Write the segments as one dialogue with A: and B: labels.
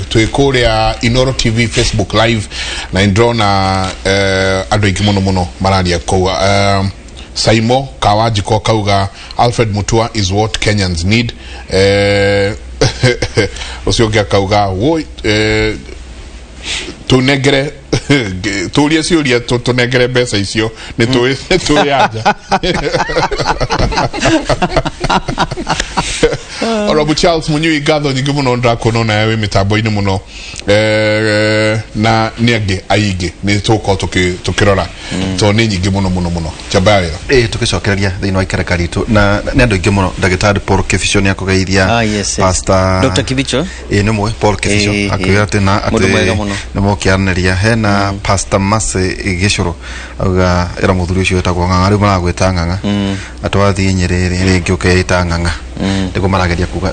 A: tuikuria Inoro TV Facebook live na indrona andu ingi muno mararia kwa Saimo Kawajiko kauga Alfred Mũtua is what Kenyans need. Ucio kauga woi tunegere tulia siulia tunegere besa icio ni tuyaja. Ora Charles Munyui gatho nyingi muno ndakona na we mitambo-ini muno na niage aige ni tuko tukirora to ni nyingi muno chabarira
B: tukicokereria thini wa ikerekari tu na ni andu ingi muno ndagitari Paul Kibicho ni akogeithia pastor
C: Dr. Kibicho
B: ni mwe Paul Kibicho akwira tena ati ni mokiarneria hena pastor Mase Gicoro auga era muthuri ucio etagwo ng'ang'a riu maragwita ng'ang'a atwathi Nyerere ringi ukeita ng'ang'a ndiko marageria kuga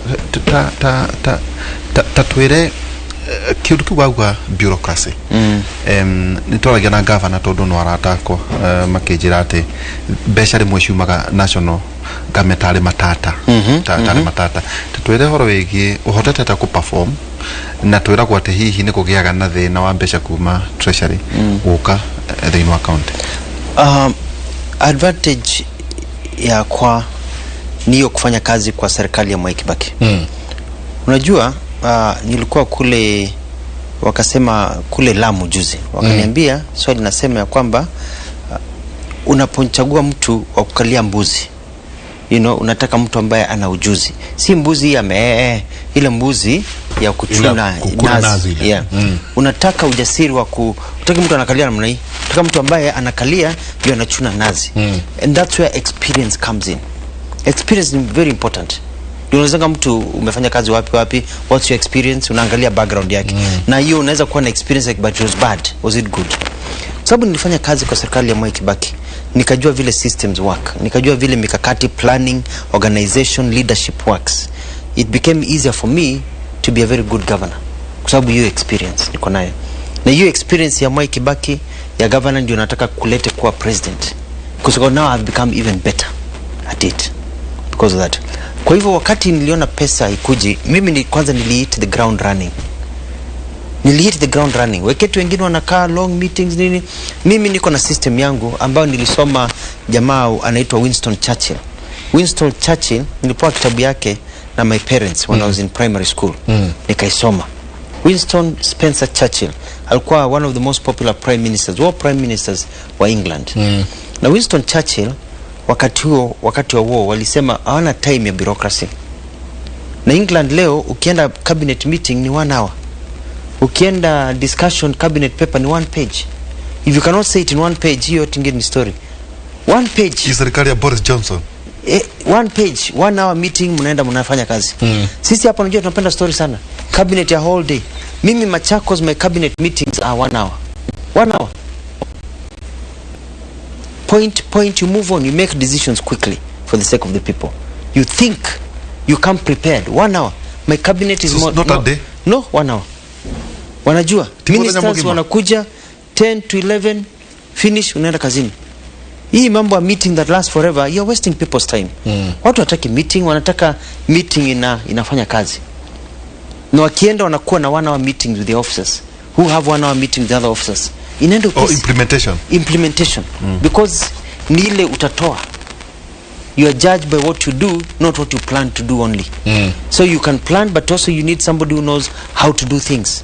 B: tatwire kiundu kiu wauga bureaucracy nitwaragia na ngabana tondu no aratakwo makijira ati mbeca rimwe ciumaga national government ari matata matata tatwire horo wigi uhotete ta ku perform na twiragwo ati hihi ni kugiaga na thina wa mbeca kuma treasury guka thini wa county
C: advantage ya kwa niyo kufanya kazi kwa serikali ya Mwai Kibaki. Unajua nilikuwa kule wakasema kule Lamu juzi wakaniambia swali nasema ya kwamba unapochagua mtu wa kukalia mbuzi unataka mtu ambaye ana ujuzi, si mbuzi ya ile mbuzi ya kuchuna nazi. Unataka ujasiri wa utaki mtu anakalia namna hii, unataka mtu ambaye anakalia ndio anachuna nazi. And that's where experience comes in. Experience is very important. Unaweza mtu umefanya kazi wapi, what's your experience, unaangalia background yake. Na hiyo unaweza kuwa na experience like, but it was bad, was it good? Sababu nilifanya kazi kwa serikali ya Mwai Kibaki, nikajua vile systems work, nikajua vile mikakati, planning, organization, leadership works. It became easier for me to be a very good governor kwa sababu hiyo experience niko nayo. Na hiyo experience ya Mwai Kibaki ya governor ndio nataka kulete kuwa president, because now I've become even better at it because of that. Kwa hivyo wakati niliona pesa ikuji, mimi kwanza nilihit the ground running. Weketu wengine wanakaa long meetings nini, mimi niko na system yangu ambayo nilisoma jamaa anaitwa Winston Churchill. Nilipewa kitabu yake na my parents when I was in primary school. Nikaisoma. Winston Spencer Churchill alikuwa one of the most popular prime ministers wa England. Na Winston Churchill wakati wa war walisema hawana time ya bureaucracy. Na England leo ukienda cabinet meeting ni 1 hour. Ukienda discussion cabinet paper ni 1 page. If you cannot say it in 1 page, hiyo tingeni story. 1 page.
B: Serikali ya Boris Johnson.
C: 1 page, 1 hour meeting mnafanya kazi. Sisi hapa unajua tunapenda story sana. Cabinet ya whole day. Mimi Machakos my cabinet meetings are 1 hour. 1 hour. Point, you move on, you make decisions quickly for the sake of the people. You think, you come prepared. 1 hour. My cabinet is
B: not a day?
C: No, 1 hour. Wanajua. Ministers wanakuja 10 to 11, finish, unaenda kazini. Hii mambo ya meeting that lasts forever, you're wasting people's time. Watu wataki meeting, wanataka meeting inafanya kazi. Na wakienda wanakuwa na 1 hour meetings with the officers who have 1 hour meetings with the other officers. Implementation. Because ni ile utatoa. You are judged by what you do, not what you plan to do only. So you can plan, but also you need somebody who knows how to do things.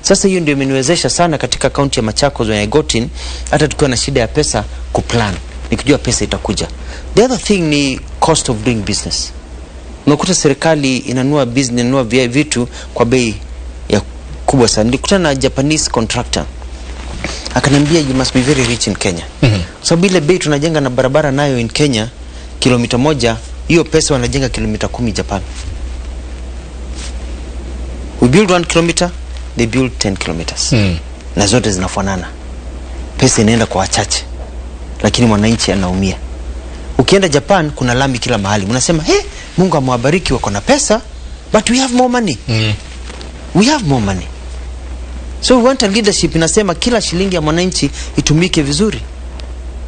C: Sasa hiyo ndio imeniwezesha sana katika county ya Machakos when I got in, hata tukiwa na shida ya pesa kuplan, nikijua pesa itakuja. The other thing ni cost of doing business. Unakuta serikali inanunua vitu kwa bei ya kubwa sana. Nilikutana na Japanese contractor. Akanambia you must be very rich in Kenya. Sababu ile bei tunajenga na barabara nayo in Kenya kilomita 1, hiyo pesa wanajenga kilomita 10 Japan. We build 1 kilometer, they build 10 kilometers. Na zote zinafanana. Pesa inaenda kwa wachache, lakini mwananchi anaumia. Ukienda Japan kuna lami kila mahali. Unasema, Mungu amewabariki wako na pesa, but we have more money. We have more money. So we want a leadership inasema kila shilingi ya mwananchi itumike vizuri.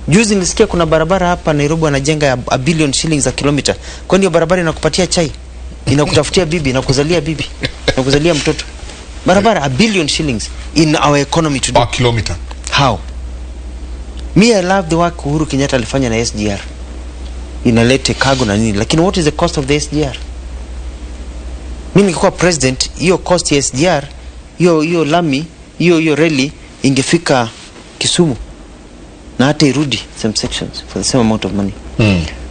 C: Juzi nilisikia kuna barabara hapa Nairobi wanajenga ya $1 billion shillings a kilometer. Kwani hiyo barabara inakupatia chai, inakutafutia bibi, inakuzalia bibi, inakuzalia mtoto. barabara, a billion shillings in our economy today.
A: Per kilometer.
C: How? Me, I love the work Uhuru Kenyatta alifanya na SGR. Inalete cargo na nini, lakini what is the cost of the SGR? Mimi nikikuwa president, hiyo cost ya SGR, hiyo lami, hiyo reli ingefika Kisumu na hata irudi some sections for the same amount of money.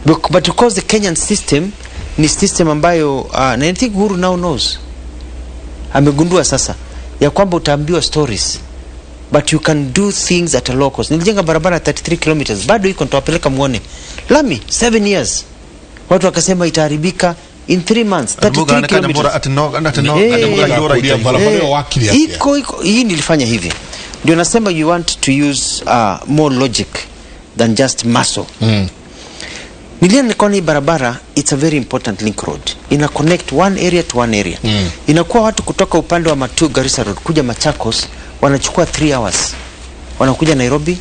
C: But because the Kenyan system ni system ambayo and I think Uhuru now knows, amegundua sasa ya kwamba utaambiwa stories but you can do things at a low cost. Nilijenga barabara 33 kilometers, bado iko nitawapeleka muone. Lami 7 years, watu wakasema itaharibika in 3 months. 33 kilometers iko hii nilifanya hivi. Ndio nasema you want to use more logic than just muscle. Niliona nikaona hii barabara, it's a very important link road. Ina connect one area to one area. Inakuwa watu kutoka upande wa Matu Garissa Road kuja Machakos wanachukua 3 hours. Wanakuja Nairobi,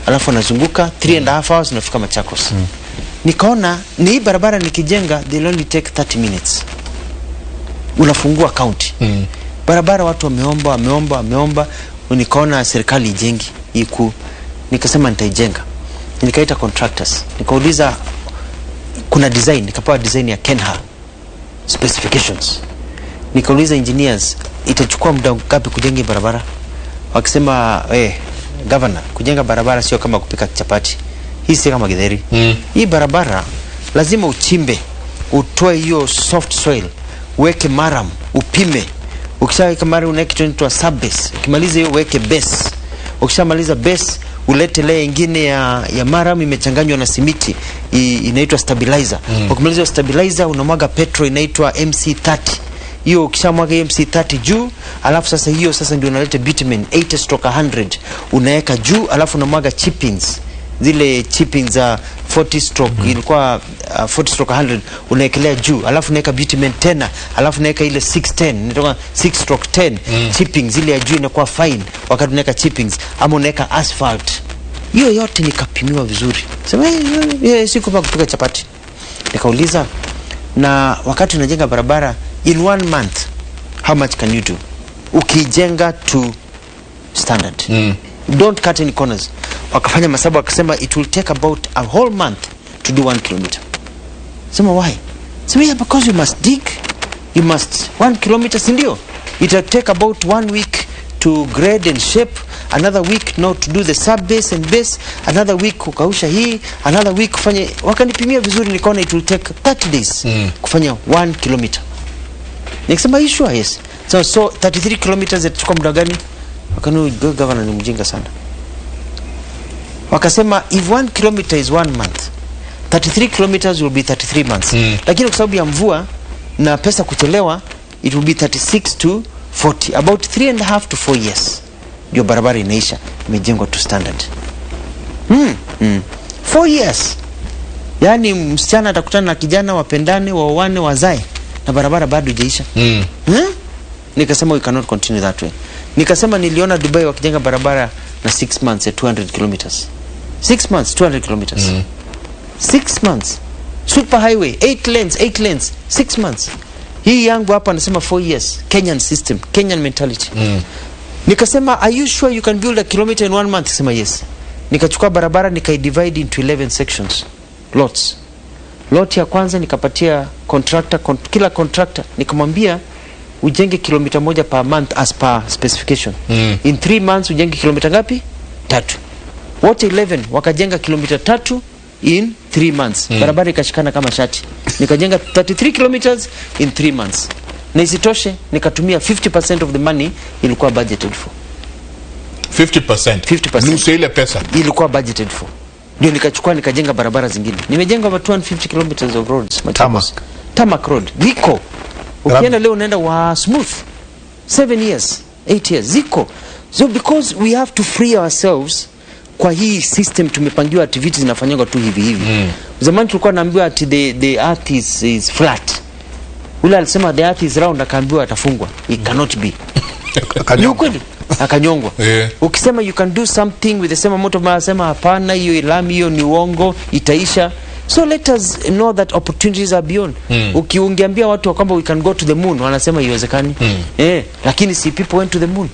C: alafu wanazunguka 3.5 hours nafika Machakos. Nikaona ni hii barabara nikijenga they'll only take 30 minutes. Unafungua county. Barabara watu wameomba. Nikaona serikali ijengi iku, nikasema nitaijenga. Nikaita contractors, nikauliza kuna design, nikapewa design ya Kenha specifications. Nikauliza engineers itachukua muda ngapi kujenga barabara? Wakisema governor, kujenga barabara sio kama kupika chapati, hii si kama githeri. Hii barabara lazima uchimbe, utoe hiyo soft soil, uweke maram, upime. Ukishaweka maram unaweka kitu sub-base, ukimaliza hiyo uweke base. Ukishamaliza base ulete layer nyingine ya maram imechanganywa na simiti, inaitwa stabilizer. Ukimaliza stabilizer unamwaga petrol inaitwa MC30. Hiyo ukishamwaga MC30 juu, alafu sasa hiyo ndio unaleta bitumen 80/100 unaweka juu, alafu unamwaga chippings. Zile chippings za 40 stroke ilikuwa 40/100 unaekelea juu, alafu unaweka bitumen tena, alafu unaweka ile 610 inatoka 6/10 chippings zile ya juu inakuwa fine wakati unaweka chippings, ama unaweka asphalt. Hiyo yote nikapimiwa vizuri. Sema siku pa kupika chapati. Nikauliza, na wakati unajenga barabara in 1 month how much can you do ukijenga to standard? Don't cut any corners. Wakafanya masabu wakasema it will take about a whole month to do 1 kilometer. Sema why? Sema because you must dig, you must 1 kilometer sindio, it will take about 1 week to grade and shape, another week now to do the sub base and base, another week kukausha hii, another week kufanya. Wakanipimia vizuri, nikaona it will take 30 days kufanya 1 kilometer. Nikasema you sure? Yes. So 33 kilometers itachukua muda gani? Wakanu governor ni mjinga sana. Wakasema if 1 kilometer is 1 month, 33 kilometers will be 33 months. Lakini kwa sababu ya mvua na pesa kuchelewa, it will be 36 to 40, about 3.5 to 4 years ndio barabara inaisha, imejengwa to standard. 4 years. Yani msichana atakutana na kijana, wapendane, waoane, wazae, na barabara bado haijaisha. Nikasema we cannot continue that way. Nikasema niliona Dubai wakijenga barabara na 6 months at 200 kilometers. 6 months 200 kilometers. 6 months. Super highway 8 lanes 6 months. Hii yangu hapa anasema 4 years. Kenyan system, Kenyan mentality. Nikasema are you sure you can build a kilometer in 1 month? Sema yes. Nikachukua barabara divide into 11 sections, lots. Lot ya kwanza nikapatia contractor, kila contractor nikamwambia ujenge kilomita 1 per month as per specification. In 3 months ujenge kilomita ngapi? 3. Wote 11 wakajenga kilomita 3 in 3 months. Barabara ikashikana kama shati. Nikajenga 33 kilometers in 3 months. Na isitoshe nikatumia 50% of the money ilikuwa budgeted for.
A: 50%. Nusu ile pesa
C: ilikuwa budgeted for. Ndio nikachukua nikajenga barabara zingine. Nimejenga over 250 kilometers of roads. Tarmac road. Ziko. Ukienda leo unaenda wa smooth. 7 years, 8 years. Ziko. So because we have to free ourselves kwa hii system tumepangiwa activities zinafanywa tu hivi. Zamani tulikuwa naambiwa ati the earth is flat. Ule alisema the earth is round, akaambiwa atafungwa. It cannot be. Akanyongwa. Ukisema you can do something with the same amount of money, sema hapana, hiyo ilami hiyo ni uongo, itaisha. So let us know that opportunities are beyond. Ukiungeambia watu kwamba we can go to the moon, wanasema iwezekani. Lakini si people went to the moon.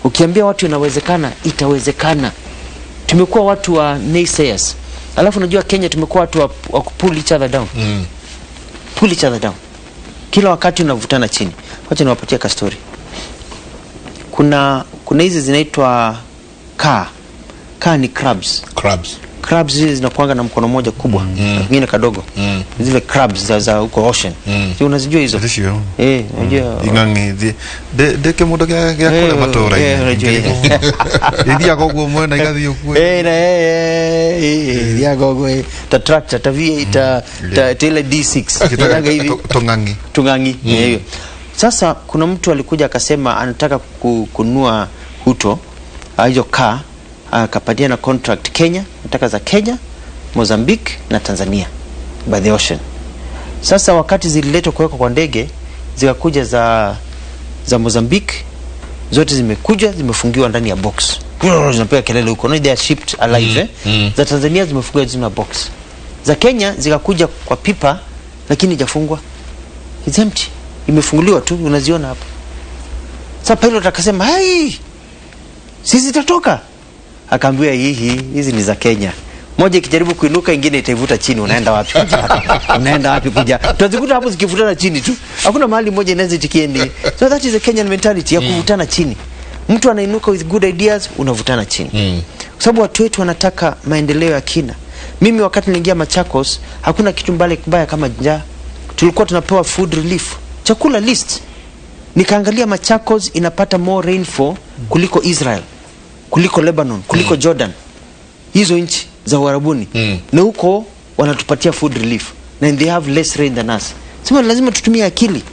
C: Ukiambia watu inawezekana, itawezekana. Tumekuwa watu wa naysayers. Alafu unajua Kenya tumekuwa watu wa pull each other down. Pull each other down. Kila wakati unavutana chini. Wacha niwapatie ka story. Kuna hizi zinaitwa kaa ni crabs. Crabs hizi zinakuanga na mkono mmoja kubwa, nyingine kadogo. Zile crabs za huko ocean. Si unazijua hizo? Unajua.
B: Ingangi deke modo ya kule matora. Ndia gogo mwana igathi yoku.
C: Ndia gogo ta tractor ta V8 ta ile D6. Inanga hivi tungangi. Hiyo. Sasa kuna mtu alikuja akasema anataka kununua huto hizo akapatia na contract Kenya, nataka za Kenya, Mozambique na Tanzania by the ocean. Sasa wakati zililetwa kuwekwa kwa ndege, zikakuja za Mozambique, zote zimekuja zimefungiwa ndani ya box. Zinapiga kelele huko, no, they are shipped alive. Za Tanzania zimefungiwa ndani ya box. Za Kenya zikakuja kwa pipa lakini hajafungwa. It's empty. Imefunguliwa tu, unaziona hapo. Sasa pilot akasema, "Hai! Sisi tutatoka." Akaambia hizi ni za Kenya. Moja ikijaribu kuinuka ingine itaivuta chini, unaenda wapi? Unaenda wapi kuja? Tutazikuta hapo zikivutana chini tu. Hakuna mahali moja inaweza tikiendi. So that is the Kenyan mentality ya kuvutana chini. Mtu anainuka with good ideas, unavutana chini. Kwa sababu watu wetu wanataka maendeleo ya kina. Mimi wakati niliingia Machakos, hakuna kitu mbaya kama njaa. Tulikuwa tunapewa food relief. Chakula list. Nikaangalia Machakos inapata more rainfall kuliko Israel, kuliko Lebanon, kuliko Jordan. Hizo nchi za Uarabuni. Na huko wanatupatia food relief. And they have less rain than us. Sema lazima tutumie akili.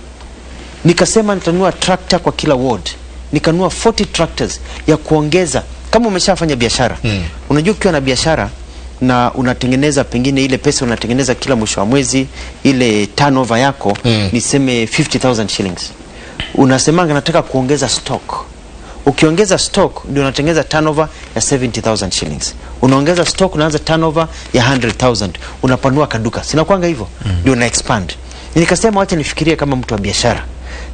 C: Nikasema nitanunua tractor kwa kila ward. Nikanunua 40 tractors ya kuongeza. Kama umeshafanya biashara. Unajua ukiwa na biashara na unatengeneza pengine ile pesa unatengeneza kila mwisho wa mwezi, ile turnover yako niseme 50,000 shillings. Unasemanga nataka kuongeza stock. Ukiongeza stock ndio unatengeneza turnover ya 70,000 shillings. Unaongeza stock unaanza turnover ya 100,000. Unapanua kaduka. Sina kuanga hivyo. Ndio una expand. Nikasema wacha nifikirie kama mtu wa biashara.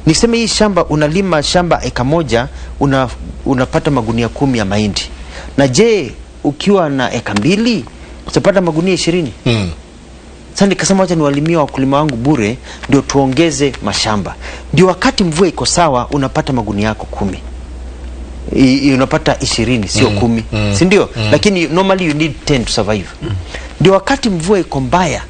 C: Niseme hii shamba unalima shamba eka moja unapata magunia 10 ya mahindi. Na je, ukiwa na eka 2 utapata magunia 20. Sasa nikasema wacha niwalimie wakulima wangu bure ndio tuongeze mashamba. Ndio wakati mvua iko sawa unapata magunia yako 10. Unapata 20 sio 10. Si ndio? Lakini normally you need 10 to survive. Ndio wakati mvua iko mbaya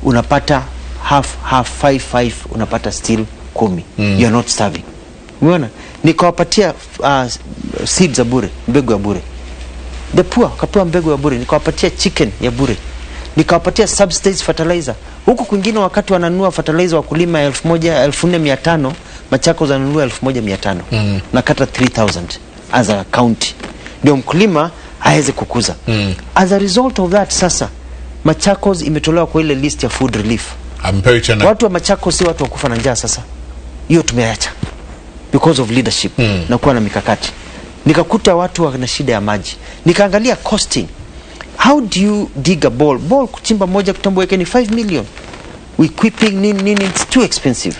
C: unapata half 5 unapata still 10. You are not starving. Umeona? Nikawapatia seeds za bure, mbegu ya bure. The poor kapewa mbegu ya bure, nikawapatia chicken ya bure. Nikawapatia subsidized fertilizer. Huku kwingine wakati wananunua fertilizer wakulima 1,400, Machakos wananunua 1,500. Na kata 3,000 as a county. Ndio mkulima aweze kukuza. As a result of that sasa Machakos imetolewa kwa ile list ya food relief. Watu wa Machakos si watu wa kufa na njaa sasa. Hiyo tumeacha. Because of leadership na kuwa na mikakati. Nikakuta watu wana shida ya maji. Nikaangalia costing. How do you dig a ball? Ball kuchimba moja kutambo weke ni 5 million. Equipping nini it's too expensive.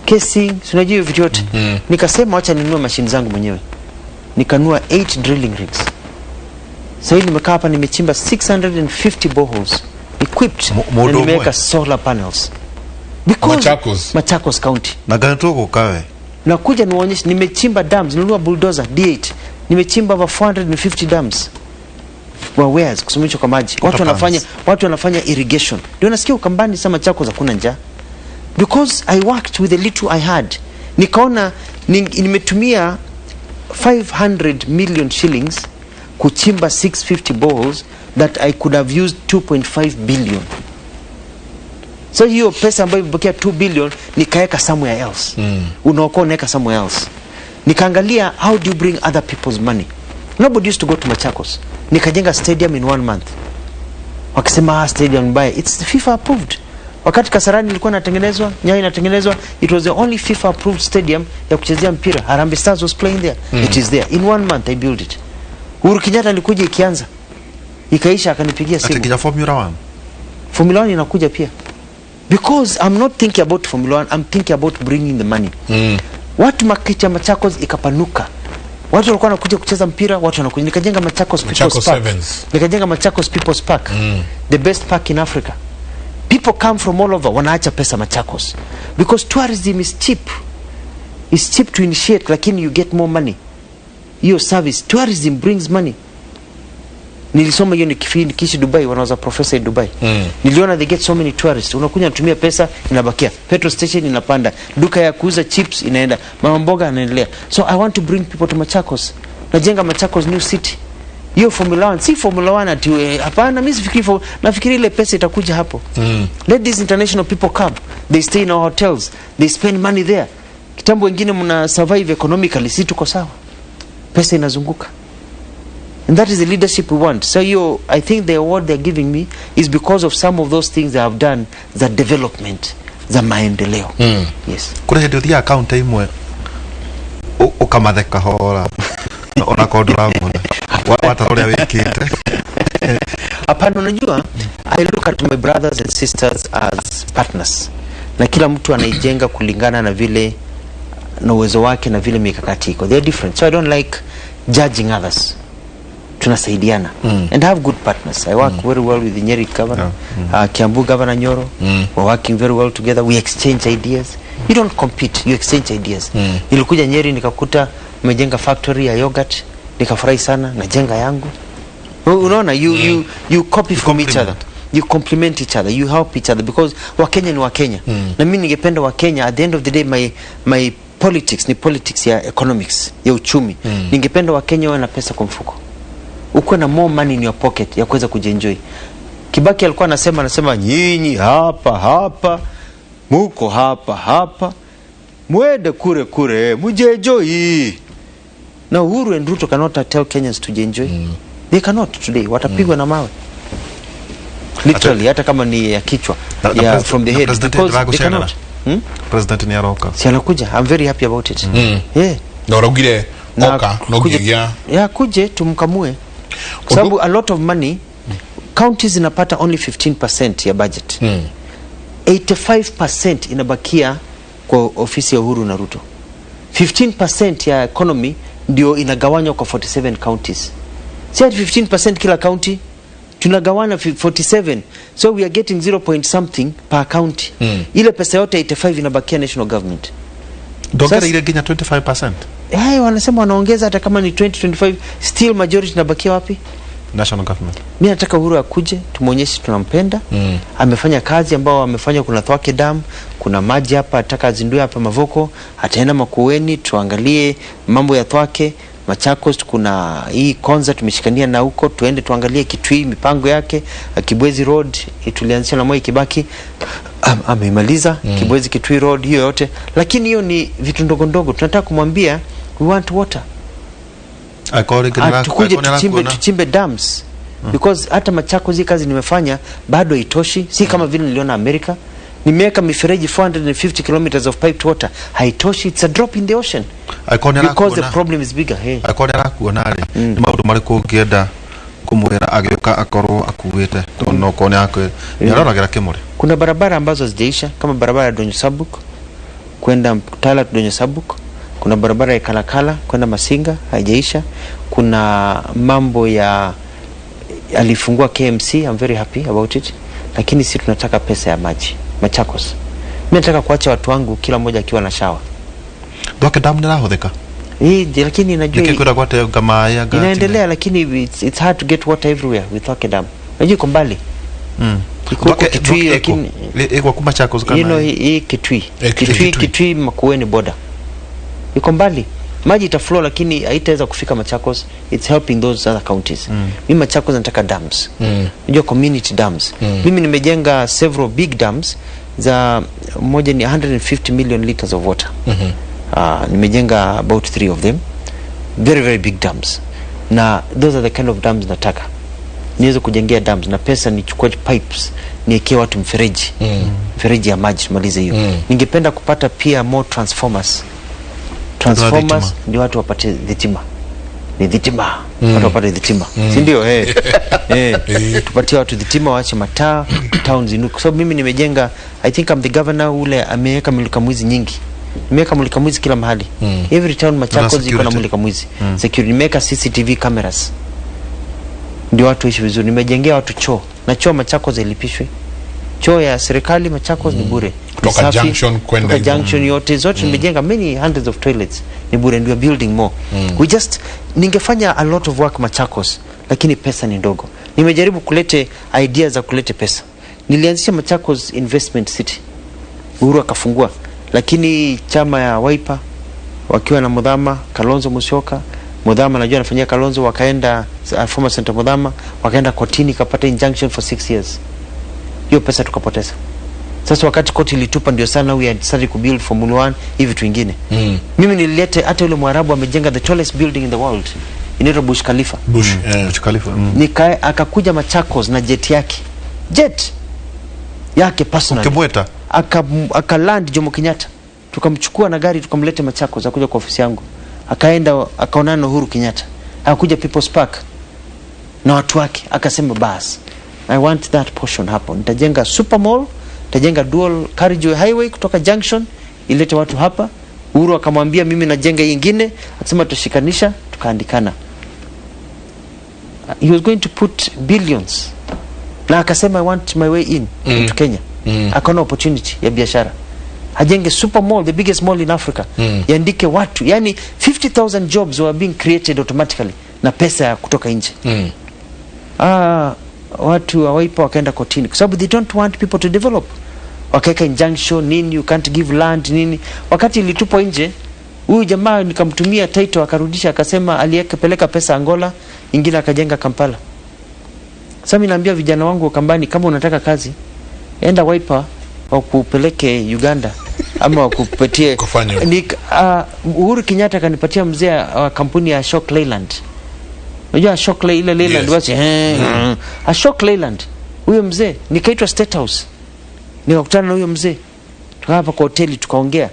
C: Casing, unajua vitu yote. Nikasema acha ninunue machine zangu mwenyewe. Nikanunua 8 drilling rigs. Sasa hivi nimekaa hapa nimechimba 650 boreholes equipped na nimeweka solar panels. Because Machakos County.
B: Na ganatoko kawe.
C: Na kuja niwaonyeshe nimechimba dams, ninunua bulldozer D8. Nimechimba over 450 dams. Wares kusumisha kwa maji. Watu wanafanya irrigation. Ndio nasikia Ukambani sama Machakos hakuna njaa. Because I worked with the little I had. Nikaona nimetumia 500 million shillings kuchimba 650 boreholes that I could have used 2.5 billion. So hiyo pesa ambayo imebakia 2 billion nikaeka somewhere else. Unaokoa unaweka somewhere else. Nikaangalia how do you bring other people's money. Nobody used to go to Machakos. Nikajenga stadium in 1 month. Wakisema stadium mbaya, it's FIFA approved. Wakati Kasarani ilikuwa inatengenezwa, Nyayo inatengenezwa, it was the only FIFA approved stadium ya kuchezea mpira. Harambee Stars was playing there. It is there. In 1 month I built it. Uhuru Kenyatta alikuja ikianza. ikaisha akanipigia simu.
B: Atakija Formula 1.
C: Formula 1 inakuja pia. Because I'm not thinking about Formula 1, I'm thinking about bringing the money. Watu market ya Machakos ikapanuka. Watu walikuwa wanakuja kucheza mpira, watu wanakuja. Nikajenga Machakos People's Park. Nikajenga Machakos People's Park. The best park in Africa. People come from all over, wanaacha pesa Machakos. Because tourism is cheap. It's cheap to initiate, lakini you get more money. Your service, tourism brings money. Nilisoma hiyo nikiishi Dubai, when I was a professor in Dubai. Niliona they get so many tourists. Unakuja natumia pesa, inabakia. Petrol station inapanda. Duka ya kuuza chips inaenda. Mama mboga anaendelea. So I want to bring people to Machakos. Najenga Machakos new city. Hiyo Formula 1, si Formula 1 ati hapana, mimi nafikiri ile pesa itakuja hapo. Let these international people come. They stay in our hotels. They spend money there. Kitambo wengine mna survive economically, si tuko sawa. Pesa inazunguka. And that is the leadership we want. So I think the award they're giving me is because of some of those things I have done, the development, the maendeleo. Yes.
B: Kuna hediyo account imwe ukamatheka hora ona kodora mona wataroria wikite.
C: Hapana, unajua I look at my brothers and sisters as partners. Na kila mtu anaijenga kulingana na vile na uwezo wake na vile mikakati iko. They are different. So I don't like judging others. Tunasaidiana and have good partners. I work very well with the Nyeri governor, Kiambu governor Nyoro. We're working very well together. We exchange ideas. You don't compete, you exchange ideas. Nilikuja Nyeri nikakuta umejenga factory ya yogurt, nikafurahi sana, najenga yangu. Unaona, you copy from each other. You complement each other, you help each other, because Wakenya ni Wakenya. Na mimi ningependa Wakenya, at the end of the day my politics ni politics ya economics, ya uchumi. Ningependa Wakenya wawe na pesa kwa mfuko. Uko na more money in your pocket ya kuweza kujienjoy. Kibaki alikuwa anasema nyinyi hapa muko hapa mwende kure mujienjoy. Na Uhuru and Ruto cannot tell Kenyans to enjoy. They cannot today. Watapigwa na mawe. Literally, hata kama ni ya kichwa, from the head, because they cannot.
B: President ni aroka.
C: Si anakuja. I'm very happy about it. Yeah.
A: Na urugire oka nogigia.
C: Ya kuje tumkamue. Kwa sababu a lot of money counties inapata only 15% ya budget. 85% inabakia kwa ofisi ya Uhuru na Ruto. 15% ya economy ndio inagawanywa kwa 47 counties. Si 15% kila county, tunagawana 47. So we are getting 0 point something per county. Ile pesa yote 85 inabakia national government.
B: Dokera ile ginya 25%.
C: Wanasema wanaongeza hata kama ni 20-25, still majority inabakia wapi?
B: National government.
C: Mimi nataka Uhuru akuje, tumuonyeshe tunampenda. Amefanya kazi ambao amefanya, kuna Thwake Dam, kuna maji hapa, ataka azindue hapa Mavoko, ataenda Makueni, tuangalie mambo ya Thwake. Machakos kuna hii Konza tumeshikania na huko, tuende tuangalie Kitui mipango yake. Kibwezi Road tulianzisha na Moi Kibaki, amemaliza. Kibwezi Kitui Road hiyo yote, lakini hiyo ni vitu ndogo ndogo. Tunataka kumwambia we want water. Tukuje tuchimbe dams. Because hata Machakos hii kazi nimefanya bado haitoshi. Si kama vile niliona Amerika. Nimeweka mifereji 450 kilometers of piped water. Haitoshi, it's a drop in the ocean. Because the problem is bigger.
B: Akonera kuonare ni maundu mariko ngienda kumwira agioka akorwo akuwete tono kone akwe nirarogira kimure.
C: Kuna barabara ambazo zijaisha, kama barabara ya Donyo Sabuk kwenda Tala Donyo Sabuk. Kuna barabara ya Kalakala kwenda Masinga haijaisha. Kuna mambo ya alifungua KMC, I'm very happy about it. Lakini si tunataka pesa ya maji Machakos. Mimi nataka kuacha watu wangu kila mmoja akiwa na shower.
B: Thwake Dam nirahotheka.
C: Lakini najua
B: nikikura kwate kama ya gati
C: inaendelea, lakini it's hard to get water everywhere with Thwake Dam. Najua iko mbali. Iko Kitui, lakini
B: iko kuma Machakos kama
C: hii Kitui Makueni border. Iko mbali. Maji itaflow lakini haitaweza kufika Machakos. It's helping those other counties. Mimi Machakos nataka dams. Unajua community dams. Mimi nimejenga several big dams za moja ni 150 million liters of water. Nimejenga about 3 of them. Very very big dams. Na those are the kind of dams nataka. Niweze kujengea dams na pesa nichukue pipes niwekee watu mfereji. Mfereji ya maji tumalize hiyo. Ningependa kupata pia more transformers ndio watu wapate dhitima. ni dhitima, watu wapate dhitima, si ndio? Tupatie watu dhitima, waache mataa, towns inuke. Kwa sababu mimi nimejenga, I think I'm the governor ule ameweka mulika mwizi nyingi. Nimeweka mulika mwizi kila mahali. Every town Machakos iko na mulika mwizi. Security, nimeweka CCTV cameras. Ndio watu ishi vizuri. Nimejengea watu choo. Na choo Machakos ilipishwe. Choo ya serikali Machakos ni bure.
A: Kutoka junction kwenda
C: junction yote zote nimejenga many hundreds of toilets. Ni bure, and we are building more. We just ningefanya a lot of work Machakos, lakini pesa ni ndogo. Nimejaribu kulete ideas za kulete pesa. Nilianzisha Machakos Investment City. Uhuru akafungua, lakini chama ya Wiper wakiwa na Mudhama, Kalonzo Musyoka, Mudhama najua anafanyia Kalonzo, wakaenda former Senator Mudhama, wakaenda kotini kapata injunction for 6 years. Hiyo pesa tukapoteza. Sasa wakati koti ilitupa, ndio sana we had started to build Formula 1 hivi vitu vingine. Mimi nililete hata yule Mwarabu amejenga the tallest building in the world. Inaitwa Burj Khalifa.
B: Burj Khalifa.
C: Nikae akakuja Machakos na jet yake personal.
B: Ukimweta
C: Akaland Jomo Kenyatta. Tukamchukua na gari tukamleta Machakos, akakuja kwa ofisi yangu. Akaenda akaonana na Uhuru Kenyatta. Akakuja People's Park na watu wake, akasema bas, I want that portion hapo. Nitajenga super mall, nitajenga dual carriageway highway kutoka junction ilete watu hapa. Uhuru akamwambia mimi najenga nyingine, akasema tushikanisha, tukaandikana. He was going to put billions. Na akasema I want my way in to Kenya. Akaona opportunity ya biashara. Ajenge super mall, the biggest mall in Africa. Yaandike watu, yani 50,000 jobs were being created automatically na pesa kutoka nje. Watu hawaipa wakaenda kotini kwa sababu they don't want people to develop. Wakaeka injunction nini, you can't give land nini. Wakati ilitupa nje, huyu jamaa nikamtumia title akarudisha, akasema aliyepeleka pesa Angola, ingine akajenga Kampala. Sasa mimi naambia vijana wangu wa Kambani, kama unataka kazi enda Wiper wakupeleke Uganda ama wakupatie Uhuru Kenyatta kanipatia mzee kampuni ya Shock Leyland. Unajua Shock Leyland wasi Shock Leyland. Huyo mzee nikaitwa State House. Nikakutana na huyo mzee. Tukaa hapa kwa hoteli tukaongea.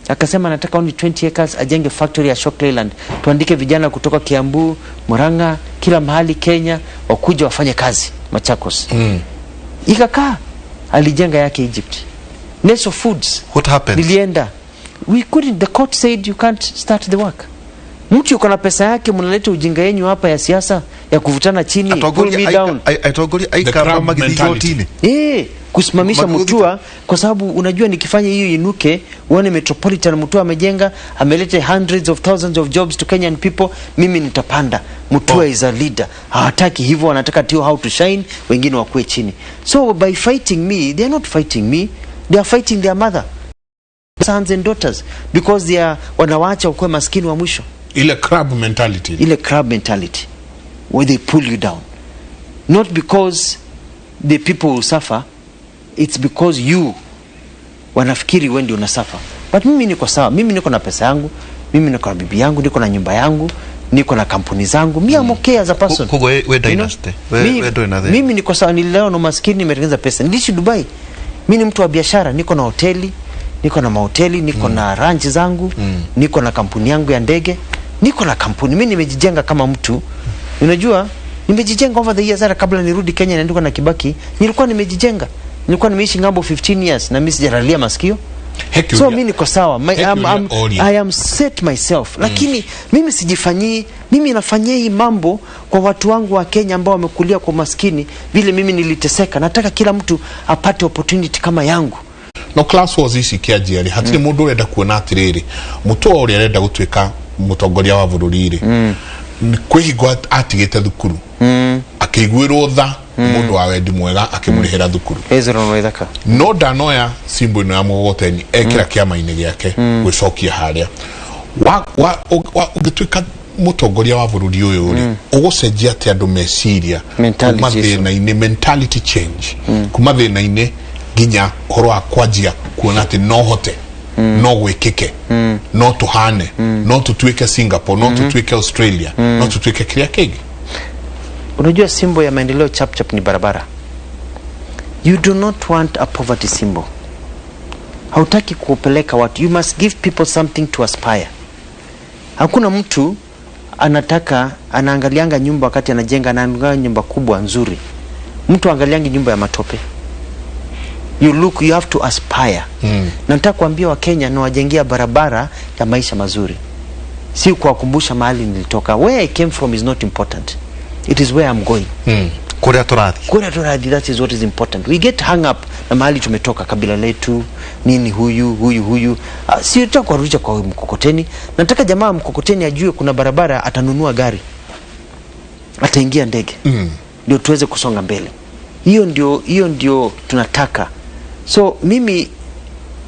C: Akasema nataka only 20 acres ajenge factory ya Shock Leyland. Tuandike vijana kutoka Kiambu, Murang'a, kila mahali Kenya wakuja wafanye kazi Machakos. Ikakaa alijenga yake Egypt. Neso Foods.
B: What happened?
C: Nilienda. We couldn't, the court said you can't start the work. Mtu yuko na pesa yake, mnaleta ujinga yenu hapa ya siasa ya kuvutana chini, pull me down. Kusimamisha Mũtua kwa sababu unajua nikifanya hiyo inuke, uone Metropolitan Mũtua amejenga, ameleta hundreds of thousands of jobs to Kenyan people, mimi nitapanda. Mũtua is a leader. Hawataki hivyo, wanataka tio how to shine, wengine wakue chini. So by fighting me, they are not fighting me, they are fighting their mother, sons and daughters, because they are wanawaacha ukue maskini wa mwisho.
A: Ile crab mentality where they pull you down, not because the people will suffer, it's because you wanafikiri wewe ndio unasuffer. But mimi niko sawa, mimi niko na pesa yangu, mimi niko na bibi yangu, niko na nyumba yangu, niko na kampuni zangu, mimi am okay as a person. Mimi niko sawa, nilileo na maskini nimetengeneza pesa. Niliishi Dubai. Mimi ni mtu wa biashara, niko na hoteli, niko na mahoteli, niko na ranch zangu, niko na kampuni yangu ya ndege, niko na kampuni. Mimi nimejijenga kama mtu. Unajua, nimejijenga over the years. Hata kabla nirudi Kenya na ndiko na Kibaki, nilikuwa nimejijenga. Nilikuwa nimeishi ngambo 15 years na mimi sijaralia masikio. So mimi niko sawa. I am set myself. Lakini mimi sijifanyii, mimi nafanyia hii mambo kwa watu wangu wa Kenya ambao wamekulia kwa maskini vile mimi niliteseka. Nataka kila mtu apate opportunity kama yangu. No class was isi kiajiari hatiri mundu urenda kuona atiriri Mũtua uri arenda gutuika mutongoria wa bururi kwihigwa atigite thukuru akigwirwo tha mundu wa wendi mwega akimurihira thukuru no ndanoya simbo ino ya mugoteni ekira kiama-ini giake gwicokia haria ugituika mutongoria wa bururi uyu ri ugucenjia ati andu meciria kuma thina-ini mentality change kuma thina-ini ginya horo akwanjia kuona ati no hote no gwikike no tuhane no tutuike Singapore no tutuike Australia no tutuike kiria kingi.
C: Unajua simbo ya maendeleo chap ni barabara. You do not want a poverty symbol. Hautaki kuupeleka watu. You must give people something to aspire. Hakuna mtu anaangalianga nyumba wakati anajenga, anaangalia nyumba kubwa nzuri. Mtu angaliangi nyumba ya matope. You have to aspire. Nataka kuambia Wakenya na wajengea barabara ya maisha mazuri. Si kuwakumbusha mahali nilitoka. Where I came from is not important. It is where I'm going.
B: Kuria turadhi,
C: that is what is important. We get hung up na mahali tumetoka, kabila letu, nini huyu. Si nataka kuwarudisha kwa mkokoteni. Nataka jamaa mkokoteni ajue kuna barabara, atanunua gari, ataingia ndege. Ndio tuweze kusonga mbele. Hiyo ndio tunataka. So mimi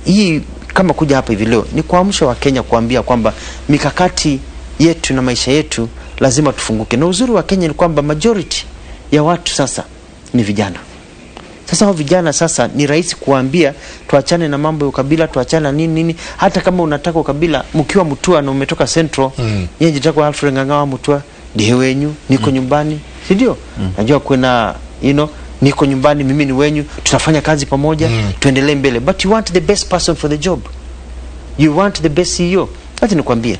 C: hii kama kuja hapa hivi leo ni kuamsha wa Kenya, kuambia kwamba mikakati yetu na maisha yetu lazima tufunguke. Na uzuri wa Kenya ni kwamba majority ya watu sasa ni vijana. Sasa hao vijana sasa ni rahisi kuambia tuachane na mambo ya ukabila, tuachane nini. Hata kama unataka ukabila, mkiwa Mũtua na umetoka Central, yeye jitaka Alfred Ng'ang'a Mũtua, ndiye wenyu, niko nyumbani, si ndio? Najua kuna niko nyumbani, mimi ni wenyu, tutafanya kazi pamoja, tuendelee mbele. But you want the best person for the job. You want the best CEO. Hata nikwambie,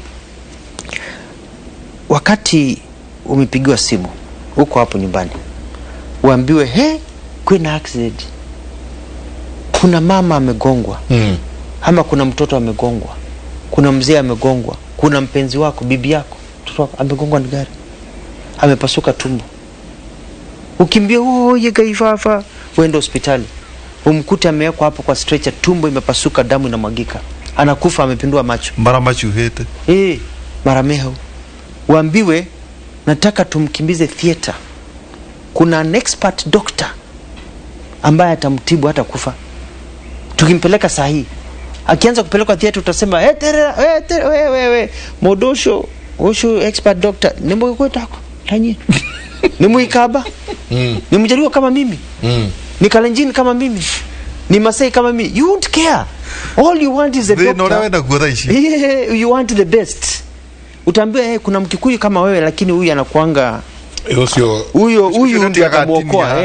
C: wakati umepigiwa simu huko hapo nyumbani, uambiwe kuna accident, kuna mama amegongwa, ama kuna mtoto amegongwa, kuna mzee amegongwa, kuna mpenzi wako, bibi yako, mtoto wako amegongwa na gari, amepasuka tumbo, ukimbia yegaifafa, uende hospitali, umkute amewekwa hapo kwa stretcher, tumbo imepasuka, damu inamwagika, anakufa, amepindua macho,
B: mara macho hete
C: mara meho. Uambiwe nataka tumkimbize theater, kuna an expert doctor ambaye atamtibu hata kufa. Tukimpeleka sahi, akianza kupelekwa theater utasema wewe modosho expert doctor nembo kwetako tanyi ni muikaba, ni mjaliwa kama mimi, ni Kalenjin kama mimi, ni Masai kama mimi. You won't care. All you want is a doctor. You want the best. Utaambia kuna Mkikuyu kama wewe, lakini huyu anakuanga huyu ndio atamuokoa.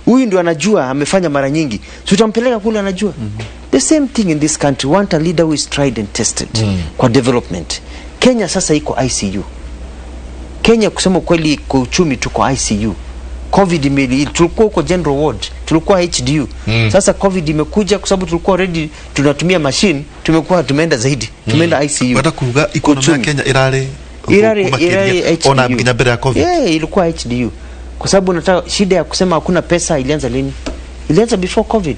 C: Huyu ndio anajua, amefanya mara nyingi. So utampeleka kule, anajua. The same thing in this country. Want a leader who is tried and tested kwa development. Kenya sasa iko ICU. Kenya kusema kweli, kwa uchumi tuko ICU. COVID tulikuwa uko general ward, tulikuwa HDU. Sasa COVID imekuja kwa sababu tulikuwa already tunatumia machine, tumeenda zaidi, tumeenda ICU.
B: Wata kuga economy ya Kenya irare
C: ona mkinya mbele ya COVID. Ilikuwa HDU. Kwa sababu nataka shida ya kusema hakuna pesa ilianza lini? Ilianza before COVID.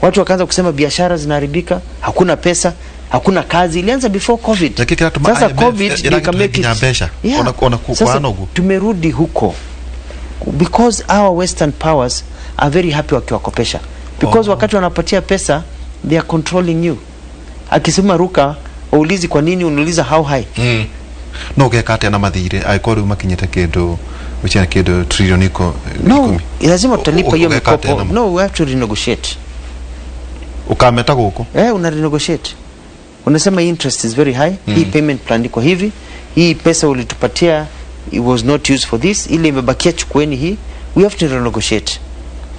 C: Watu wakaanza kusema biashara zinaharibika, hakuna pesa, hakuna kazi, ilianza before COVID. Sasa COVID ikamake tumerudi huko. Because our western powers are very happy wakiwakopesha. Because wakati wanapatia pesa, they are controlling you. Akisema ruka, uulizi kwa nini, unauliza how high.
B: No gekate na mathire aikori umakinyete kindu uchana kindu trillion iko.
C: No, lazima tutalipa hiyo mikopo. No, we have to renegotiate.
B: Ukameta guko.
C: Una renegotiate. Unasema interest is very high. Hii payment plan iko hivi. Hii pesa ulitupatia, it was not used for this, ile imebakia chukueni hii. We have to renegotiate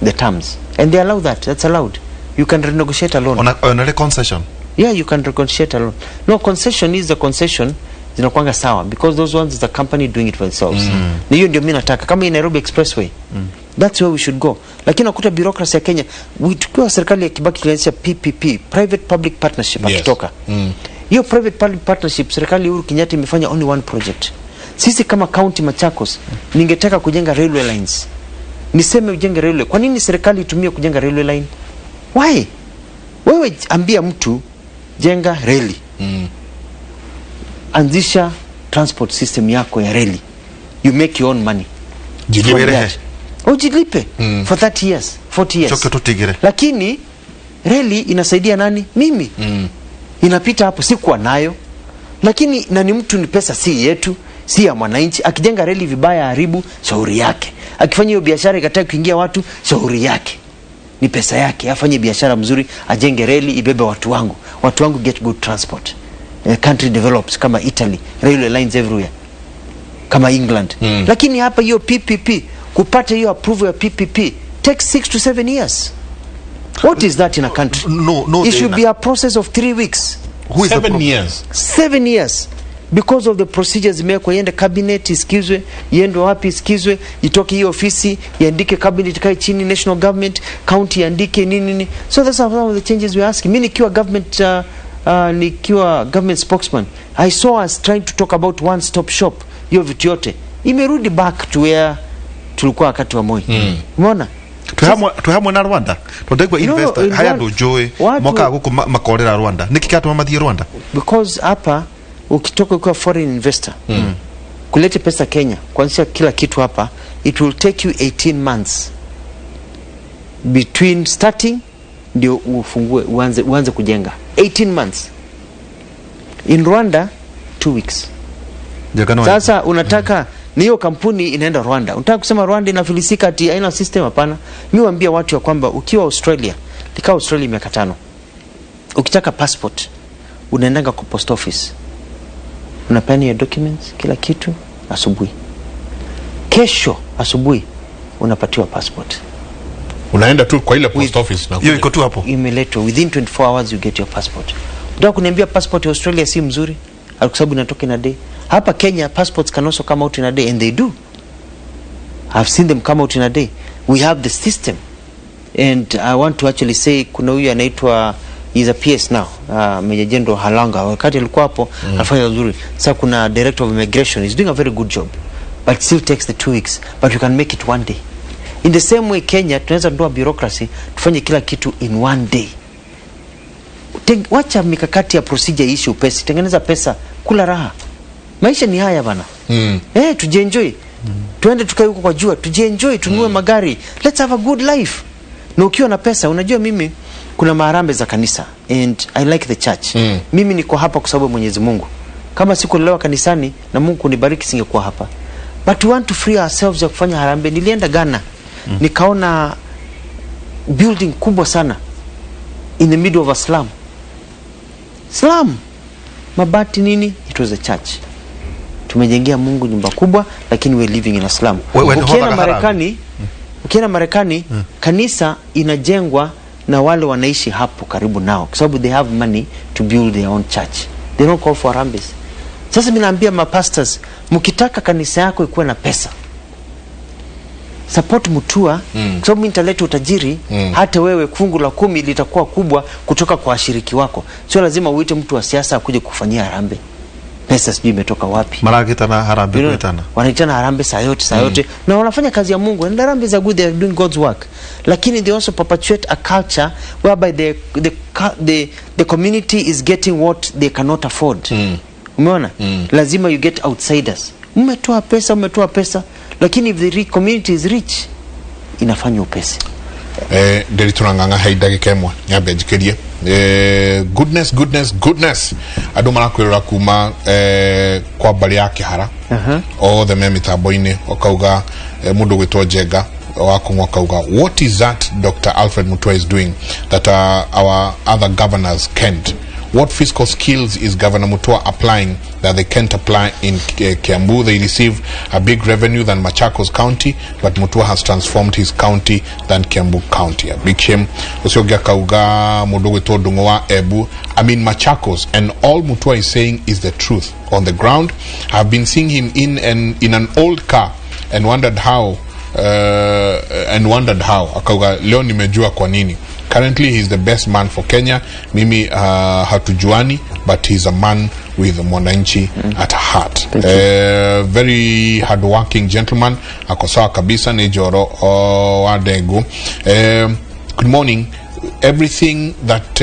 C: the terms, and they allow that. That's allowed. You can renegotiate alone.
B: On a concession.
C: Yeah, you can renegotiate alone. No, concession is the concession zinakuanga sawa, because those ones is the company doing it for themselves. Na hiyo ndio mimi nataka kama in Nairobi Expressway. That's where we should go. Lakini nakuta bureaucracy ya Kenya, tukiwa serikali ya Kibaki ilianzisha PPP, private public partnership, akitoka. Hiyo private public partnership serikali Uhuru Kenyatta imefanya only one project. Sisi kama county Machakos, ningetaka kujenga railway lines. Niseme ujenge railway. Kwa nini serikali itumie kujenga railway line? Why? Wewe ambia mtu jenga reli. Anzisha transport system yako ya reli. You make your own money. Ujilipe for 30 years, 40 years. Lakini reli inasaidia nani? Mimi. Inapita hapo, sikuwa nayo. Lakini na ni mtu, ni pesa si yetu, si ya mwananchi. Akijenga reli vibaya, haribu, shauri yake. Akifanya hiyo biashara ikataka kuingia watu, shauri yake. Ni pesa yake, afanye biashara mzuri, ajenge reli, ibebe watu wangu. Watu wangu get good transport. Country develops kama Italy, railway lines everywhere. Kama England. Lakini hapa hiyo PPP, kupata hiyo approval ya PPP takes 6 to 7 years. What is that in a country?
B: No,
C: it should be a process of 3 weeks.
B: Who is
D: 7 years?
C: 7 years.
A: because of the procedures zimewekwa, iende cabinet isikizwe, iende wapi isikizwe, itoke hiyo ofisi iandike cabinet, kae chini national government, county iandike nini. So that's some of the changes we're asking. Mimi nikiwa government spokesman, I saw us trying to talk about one stop shop. Hiyo vitu yote imerudi back to where tulikuwa wakati wa Moi. Umeona?
B: Tuhamwe na Rwanda tondegwa investor haya ndo joy moka guko makorera Rwanda nikikatwa mathie Rwanda
A: because hapa ukitoka kwa foreign investor kulete pesa Kenya kuanzia kila kitu hapa, it will take you 18 months between starting ndio ufungue uanze kujenga. 18 months. In Rwanda 2 weeks. Sasa unataka ni hiyo kampuni inaenda Rwanda. Unataka kusema Rwanda inafilisika ati haina system? Hapana. Mimi waambia watu ya kwamba ukiwa Australia, nikaa Australia miaka 5. Ukitaka passport, unaendanga kwa post office. Unapeana your documents, kila kitu asubuhi. Kesho asubuhi unapatiwa passport.
D: Unaenda tu kwa ile post office na
B: hiyo iko tu hapo.
A: Imeletwa within 24 hours you get your passport. Unataka kuniambia passport ya Australia si mzuri? Kwa sababu inatoka in a day. Hapa Kenya passports can also come out in a day, and they do. I've seen them come out in a day. We have the system, and I want to actually say kuna huyu anaitwa, is a PS now, Major General Halanga. Wakati alikuwa hapo anafanya vizuri. Sasa kuna Director of Immigration is doing a very good job, but still takes the 2 weeks, but we can make it 1 day. In the same way Kenya tunaweza ndoa bureaucracy tufanye kila kitu in 1 day. Wacha mikakati ya procedure ishi upesi, tengeneza pesa, kula raha. Maisha ni haya bana. Tujienjoy. Tuende tukae huko kwa jua, tujienjoy, tununue magari. Let's have a good life. Na ukiwa na pesa, unajua mimi kuna maharambe za kanisa, and I like the church. Mimi niko hapa kwa sababu Mwenyezi Mungu. Kama sikulelewa kanisani na Mungu kunibariki singekuwa hapa. But we want to free ourselves ya kufanya harambe. Nilienda Ghana. Nikaona building kubwa sana in the middle of a slum. Mabati nini? It was a church. Tumejengea Mungu nyumba kubwa, lakini we're living in a slum. Ukienda Marekani, kanisa inajengwa na wale wanaishi hapo karibu nao, kwa sababu they have money to build their own church. They don't call for harambes. Sasa mimi naambia mapastors, mkitaka kanisa yako ikuwe na pesa, support Mũtua, kwa sababu nitaleta utajiri. Hata wewe fungu la 10 litakuwa kubwa kutoka kwa washiriki wako. Sio lazima uite mtu wa siasa akuje kufanyia harambe. Pesa sijui imetoka wapi.
B: Maragita na harambe kuitana.
A: Wanaitana harambe saa yote. Na wanafanya kazi ya Mungu. And harambe are good, they are doing God's work. Lakini they also perpetuate a culture whereby the community is getting what they cannot afford. Umeona? Lazima you get outsiders. Umetoa pesa. Lakini if the community is rich, inafanya upesi.
D: Deri tunanganga haida kemwa nyabe jikirie. Goodness. Ado marakwira kuma kwa bali yake hara. O the memitaboine okauga mundu gwitwa Jega wakauga. What is that Dr. Alfred Mũtua is doing that our other governors can't? What fiscal skills is Governor Mũtua applying that they can't apply in Kiambu? They receive a big revenue than Machakos County, but Mũtua has transformed his county than Kiambu County. A big shame. Usiogia kauga mudogo to dungowa ebu. I mean Machakos, and all Mũtua is saying is the truth on the ground. I've been seeing him in an old car and wondered how. Akauga leo nimejua kwa nini. Currently he's the best man for Kenya. Mimi hatujuani, but he's a man with mwananchi at heart. Very hardworking gentleman. Akosawa kabisa ni joro wadego. Good morning. Everything that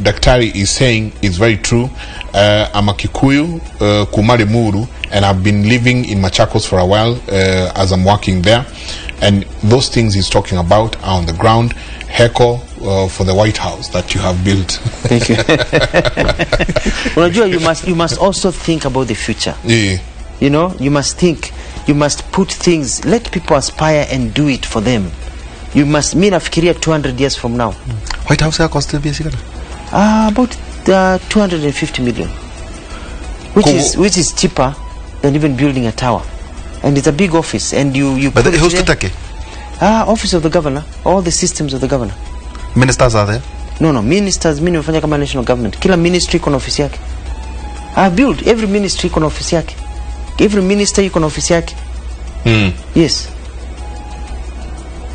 D: Daktari is saying is very true. I'm a Kikuyu, Kumari Muru, and I've been living in Machakos for a while as I'm working there. And those things he's talking about are on the ground. Heko for the White House that you have built.
A: Thank you. Unajua, you must also think about the future.
D: Yeah.
A: You know, you must put things, let people aspire and do it for them. You must, mimi nafikiria 200 years from now.
B: White House ya cost biasi kana?
A: About 250 million. Which is cheaper than even building a tower. And it's a big office, and you
B: but the host take
A: office of the governor, all the systems of the governor.
B: Ministers are there?
A: No, ministers, mimi nimefanya kama national government. Kila ministry kuna office yake.
C: I built every ministry iko na ofisi yake, every minister iko na ofisi yake. Yes,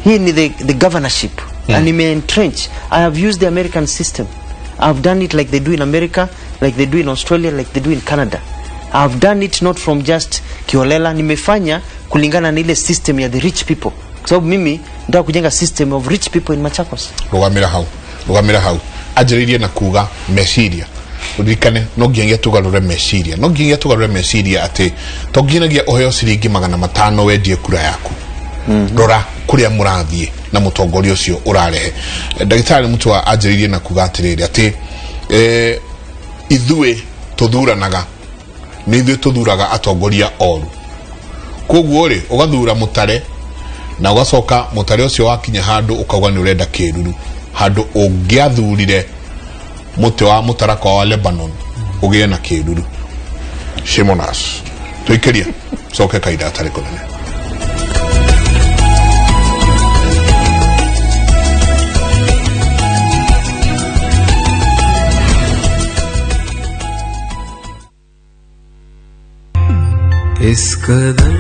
C: hii ni the governorship. And entrench. I have used the American system. I've done it like they do in America, like they do in Australia, like they do in Canada. I've done it not from just kiolela. Nimefanya kulingana na ile system ya the rich people. Kwa sababu mimi nataka kujenga system of rich people in Machakos.
D: Rugamira hau ajiririe na kuga meciria urikane no nginya tugarure meciria ati to nginagia oheo ciringi 500 wendie kura yaku. Rora kuria murathie na mutongoria ucio urarehe. Ndagitari Mũtua ajiririe na kuga atiriri ati ithue tuthuranaga ni ithuĩ tuthuraga atongoria oru. Koguo ri ugathura mutare na ugacoka mutare ucio wakinya handu ukauga ni urenda kiruru, handu ungiathurire muti wa mutaraka wa Lebanon ugie na kiruru. Shimonas tuikiria soke kaida atari kunene.
E: इस कदर